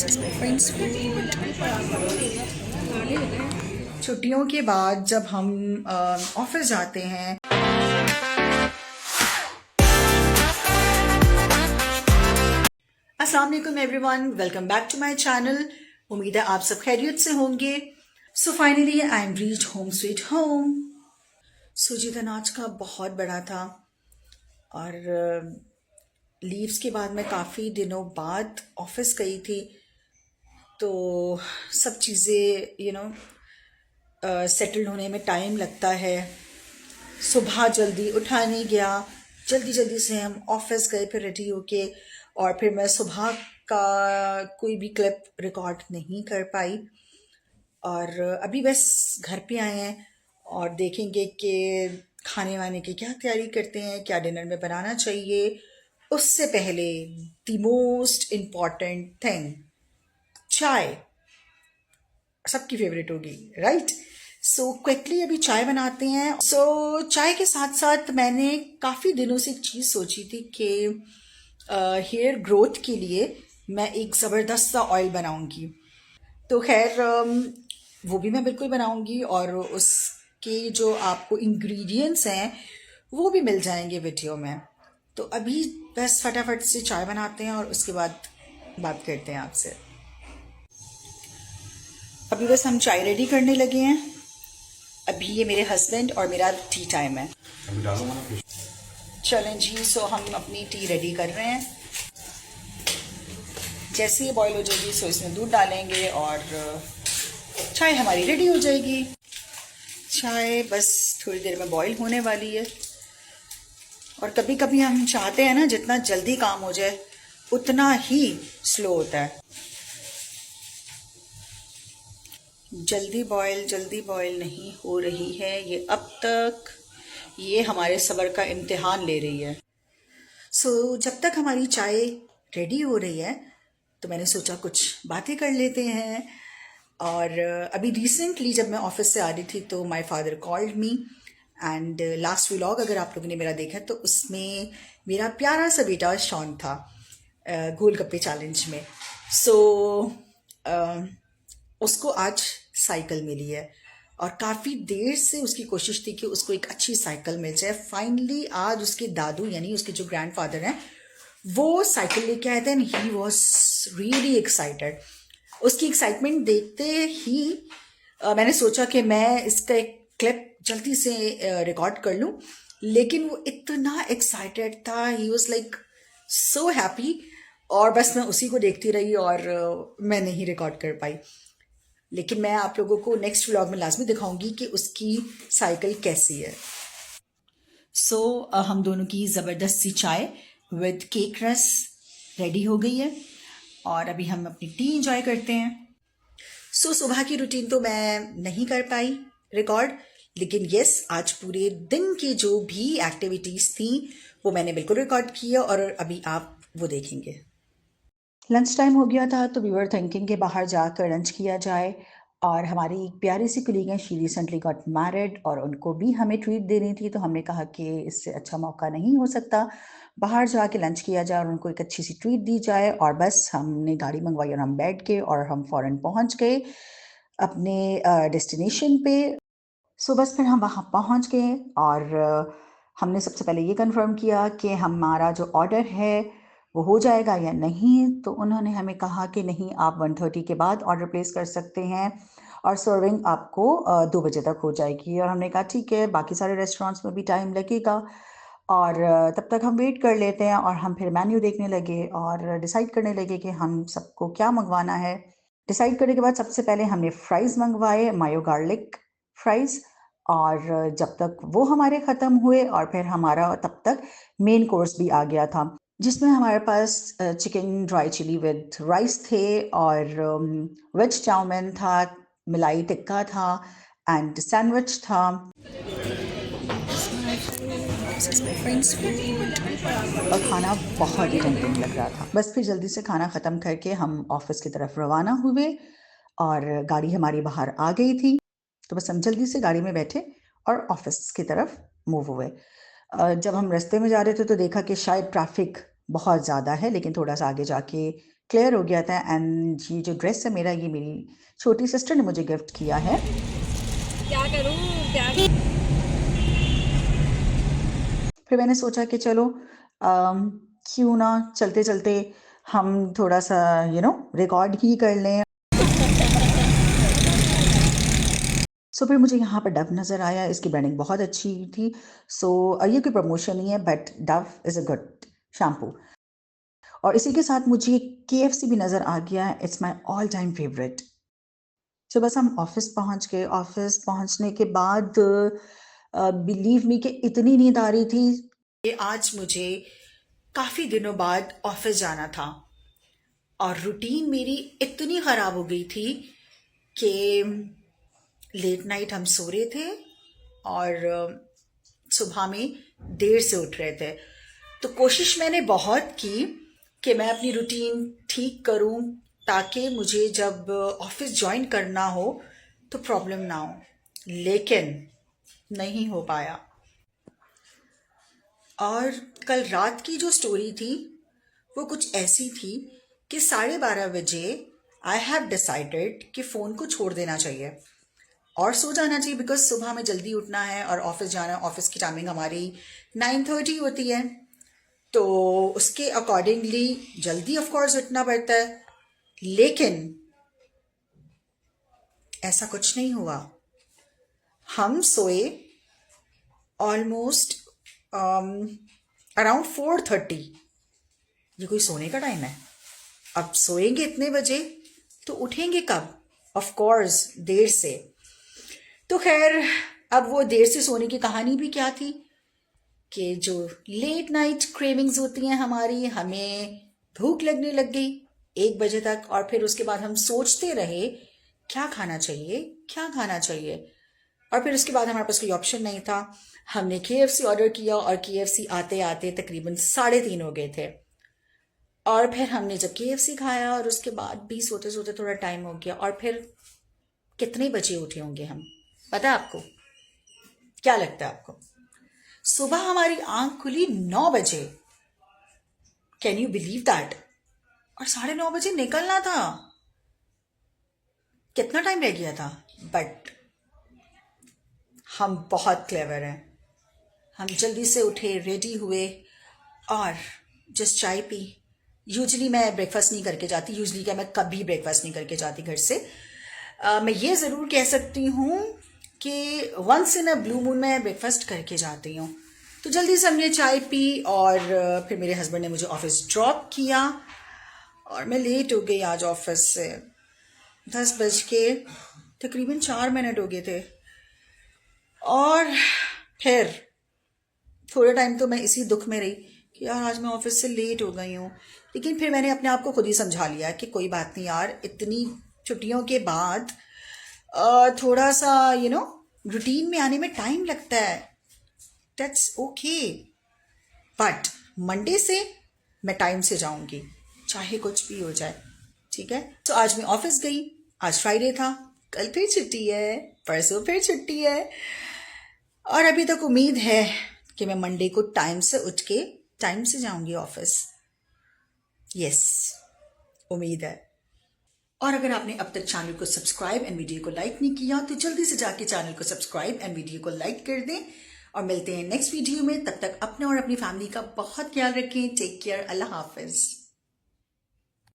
This is my friend's food. छुट्टियों के बाद जब हम ऑफिस जाते हैं। अस्सलाम वालेकुम everyone, welcome back to my channel. उम्मीद है आप सब खैरियत से होंगे। So finally I am reached home sweet home. So जी दिन आज का बहुत बड़ा था और लीव्स के बाद मैं काफ़ी दिनों बाद ऑफिस गई थी, तो सब चीज़ें सेटल होने में टाइम लगता है। सुबह जल्दी उठा नहीं गया, जल्दी जल्दी से हम ऑफिस गए, फिर रेडी होके और फिर मैं सुबह का कोई भी क्लिप रिकॉर्ड नहीं कर पाई। और अभी बस घर पे आए हैं और देखेंगे कि खाने वाने की क्या तैयारी करते हैं, क्या डिनर में बनाना चाहिए। उससे पहले द मोस्ट इम्पॉर्टेंट थिंग, चाय सबकी फेवरेट होगी, राइट? सो क्विकली अभी चाय बनाते हैं। सो चाय के साथ साथ मैंने काफ़ी दिनों से एक चीज़ सोची थी कि हेयर ग्रोथ के लिए मैं एक ज़बरदस्त सा ऑयल बनाऊंगी। तो खैर वो भी मैं बिल्कुल बनाऊंगी और उसके जो आपको इंग्रेडिएंट्स हैं वो भी मिल जाएंगे वीडियो में। तो अभी बस फटाफट से चाय बनाते हैं और उसके बाद बात करते हैं आपसे। अभी बस हम चाय रेडी करने लगे हैं। अभी ये मेरे हस्बैंड और मेरा टी टाइम है। चलें जी, सो हम अपनी टी रेडी कर रहे हैं। जैसे ये बॉईल हो जाएगी सो इसमें दूध डालेंगे और चाय हमारी रेडी हो जाएगी। चाय बस थोड़ी देर में बॉईल होने वाली है। और कभी कभी हम चाहते हैं ना जितना जल्दी काम हो जाए उतना ही स्लो होता है। जल्दी बॉईल नहीं हो रही है ये अब तक। ये हमारे सब्र का इम्तिहान ले रही है। सो जब तक हमारी चाय रेडी हो रही है तो मैंने सोचा कुछ बातें कर लेते हैं। और अभी रिसेंटली जब मैं ऑफिस से आ रही थी तो my father called me and last vlog अगर आप लोगों ने मेरा देखा तो उसमें मेरा प्यारा सा बेटा शॉन था गोलगप्पे चैलेंज में। सो उसको आज साइकिल मिली है और काफ़ी देर से उसकी कोशिश थी कि उसको एक अच्छी साइकिल मिल जाए। फाइनली आज उसके दादू यानी उसके जो ग्रैंडफादर हैं वो साइकिल लेके आए थे and he was really excited. उसकी एक्साइटमेंट देखते ही मैंने सोचा कि मैं इसका एक क्लिप जल्दी से रिकॉर्ड कर लूं, लेकिन वो इतना एक्साइटेड था, he was like so happy, और बस मैं उसी को देखती रही और मैं नहीं रिकॉर्ड कर पाई। लेकिन मैं आप लोगों को नेक्स्ट व्लॉग में लाजमी दिखाऊंगी कि उसकी साइकिल कैसी है। सो हम दोनों की ज़बरदस्त सी चाय विद केक रस रेडी हो गई है और अभी हम अपनी टी इंजॉय करते हैं। सो सुबह की रूटीन तो मैं नहीं कर पाई रिकॉर्ड, लेकिन यस आज पूरे दिन की जो भी एक्टिविटीज़ थी वो मैंने बिल्कुल रिकॉर्ड की है और अभी आप वो देखेंगे। लंच टाइम हो गया था तो वी वर थिंकिंग कि बाहर जाकर लंच किया जाए। और हमारी एक प्यारी सी कलीग हैं, शी रिसेंटली गॉट मैरिड और उनको भी हमें ट्रीट देनी थी, तो हमने कहा कि इससे अच्छा मौका नहीं हो सकता, बाहर जाके लंच किया जाए और उनको एक अच्छी सी ट्रीट दी जाए। और बस हमने गाड़ी मंगवाई और हम बैठ गए और हम फ़ौरन पहुंच गए अपने डेस्टिनेशन पे। सो बस फिर हम वहाँ पहुँच गए और हमने सबसे पहले ये कंफर्म किया कि हमारा जो ऑर्डर है वो हो जाएगा या नहीं। तो उन्होंने हमें कहा कि नहीं, आप 1:30 के बाद ऑर्डर प्लेस कर सकते हैं और सर्विंग आपको 2 बजे तक हो जाएगी। और हमने कहा ठीक है, बाकी सारे रेस्टोरेंट्स में भी टाइम लगेगा और तब तक हम वेट कर लेते हैं। और हम फिर मेन्यू देखने लगे और डिसाइड करने लगे कि हम सबको क्या मंगवाना है। डिसाइड करने के बाद सबसे पहले हमने फ्राइज़ मंगवाए, मायो गार्लिक फ्राइज़। और जब तक वो हमारे ख़त्म हुए और फिर हमारा तब तक मेन कोर्स भी आ गया था, जिसमें हमारे पास chicken dry chilli with rice थे और वेज चाउमीन था, मलाई टिक्का था एंड सैंडविच था। और खाना बहुत ही टेम्पटिंग लग रहा था। बस फिर जल्दी से खाना ख़त्म करके हम ऑफिस की तरफ रवाना हुए और गाड़ी हमारी बाहर आ गई थी, तो बस हम जल्दी से गाड़ी में बैठे और ऑफिस की तरफ मूव हुए। जब हम रास्ते में जा रहे थे तो देखा कि शायद ट्रैफिक बहुत ज़्यादा है, लेकिन थोड़ा सा आगे जाके क्लियर हो गया था। एंड ये जो ड्रेस है मेरा, ये मेरी छोटी सिस्टर ने मुझे गिफ्ट किया है। क्या करूं क्या। फिर मैंने सोचा कि चलो क्यों ना चलते चलते हम थोड़ा सा रिकॉर्ड ही कर लें। सो फिर मुझे यहाँ पर डव नज़र आया, इसकी ब्रांडिंग बहुत अच्छी थी। सो ये कोई प्रमोशन नहीं है, but Dove is a good shampoo. और इसी के साथ मुझे KFC भी नज़र आ गया, it's my all time favourite. तो बस हम ऑफिस पहुंच गए। ऑफिस पहुंचने के बाद बिलीव मी कि इतनी नींद आ रही थी कि आज मुझे काफ़ी दिनों बाद ऑफिस जाना था। और रूटीन मेरी इतनी ख़राब हो गई थी कि लेट नाइट हम सो रहे थे और सुबह में देर से उठ रहे थे। तो कोशिश मैंने बहुत की कि मैं अपनी रूटीन ठीक करूं ताकि मुझे जब ऑफिस ज्वाइन करना हो तो प्रॉब्लम ना हो, लेकिन नहीं हो पाया। और कल रात की जो स्टोरी थी वो कुछ ऐसी थी कि 12:30 बजे आई हैव डिसाइडेड कि फ़ोन को छोड़ देना चाहिए और सो जाना चाहिए, बिकॉज सुबह में जल्दी उठना है और ऑफिस जाना है। ऑफिस की टाइमिंग हमारी 9:30 होती है, तो उसके अकॉर्डिंगली जल्दी ऑफ कोर्स उठना पड़ता है। लेकिन ऐसा कुछ नहीं हुआ। हम सोए ऑलमोस्ट अराउंड 4:30। ये कोई सोने का टाइम है? अब सोएंगे इतने बजे तो उठेंगे कब? ऑफ कोर्स देर से। तो खैर, अब वो देर से सोने की कहानी भी क्या थी कि जो लेट नाइट क्रेविंग्स होती हैं हमारी, हमें भूख लगने लग गई 1 बजे तक। और फिर उसके बाद हम सोचते रहे क्या खाना चाहिए, क्या खाना चाहिए। और फिर उसके बाद हमारे पास कोई ऑप्शन नहीं था। हमने KFC ऑर्डर किया और KFC आते आते तकरीबन 3:30 हो गए थे। और फिर हमने जब KFC खाया और उसके बाद भी सोते सोते थोड़ा टाइम हो गया। और फिर कितने बजे उठे होंगे हम, पता है आपको? क्या लगता है आपको? सुबह हमारी आंख खुली 9 बजे। Can you believe that? और 9:30 बजे निकलना था। कितना टाइम रह गया था? बट हम बहुत क्लेवर हैं। हम जल्दी से उठे, रेडी हुए और जस्ट चाय पी। यूजली मैं ब्रेकफास्ट नहीं करके जाती, यूजली क्या, मैं कभी ब्रेकफास्ट नहीं करके जाती घर से। मैं ये ज़रूर कह सकती हूँ कि once in a blue moon मैं ब्रेकफास्ट करके जाती हूँ। तो जल्दी से हमने चाय पी और फिर मेरे हस्बैंड ने मुझे ऑफिस ड्रॉप किया और मैं लेट हो गई आज ऑफिस से। 10 बज के तकरीबन 4 मिनट हो गए थे। और फिर थोड़े टाइम तो मैं इसी दुख में रही कि यार आज मैं ऑफिस से लेट हो गई हूँ। लेकिन फिर मैंने अपने आप को खुद ही समझा लिया कि कोई बात नहीं यार, इतनी छुट्टियों के बाद थोड़ा सा रूटीन में आने में टाइम लगता है। That's okay. बट मंडे से मैं टाइम से जाऊंगी, चाहे कुछ भी हो जाए। ठीक है? तो आज मैं ऑफिस गई। आज फ्राइडे था, कल फिर छुट्टी है, परसों फिर छुट्टी है। और अभी तक उम्मीद है कि मैं मंडे को टाइम से उठ के टाइम से जाऊंगी ऑफिस। यस, उम्मीद है। और अगर आपने अब तक चैनल को सब्सक्राइब एंड वीडियो को लाइक नहीं किया तो जल्दी से जाके चैनल को सब्सक्राइब एंड वीडियो को लाइक कर दें। और मिलते हैं नेक्स्ट वीडियो में। तब तक अपने और अपनी फैमिली का बहुत ख्याल रखें। Take care. अल्लाह हाफिज।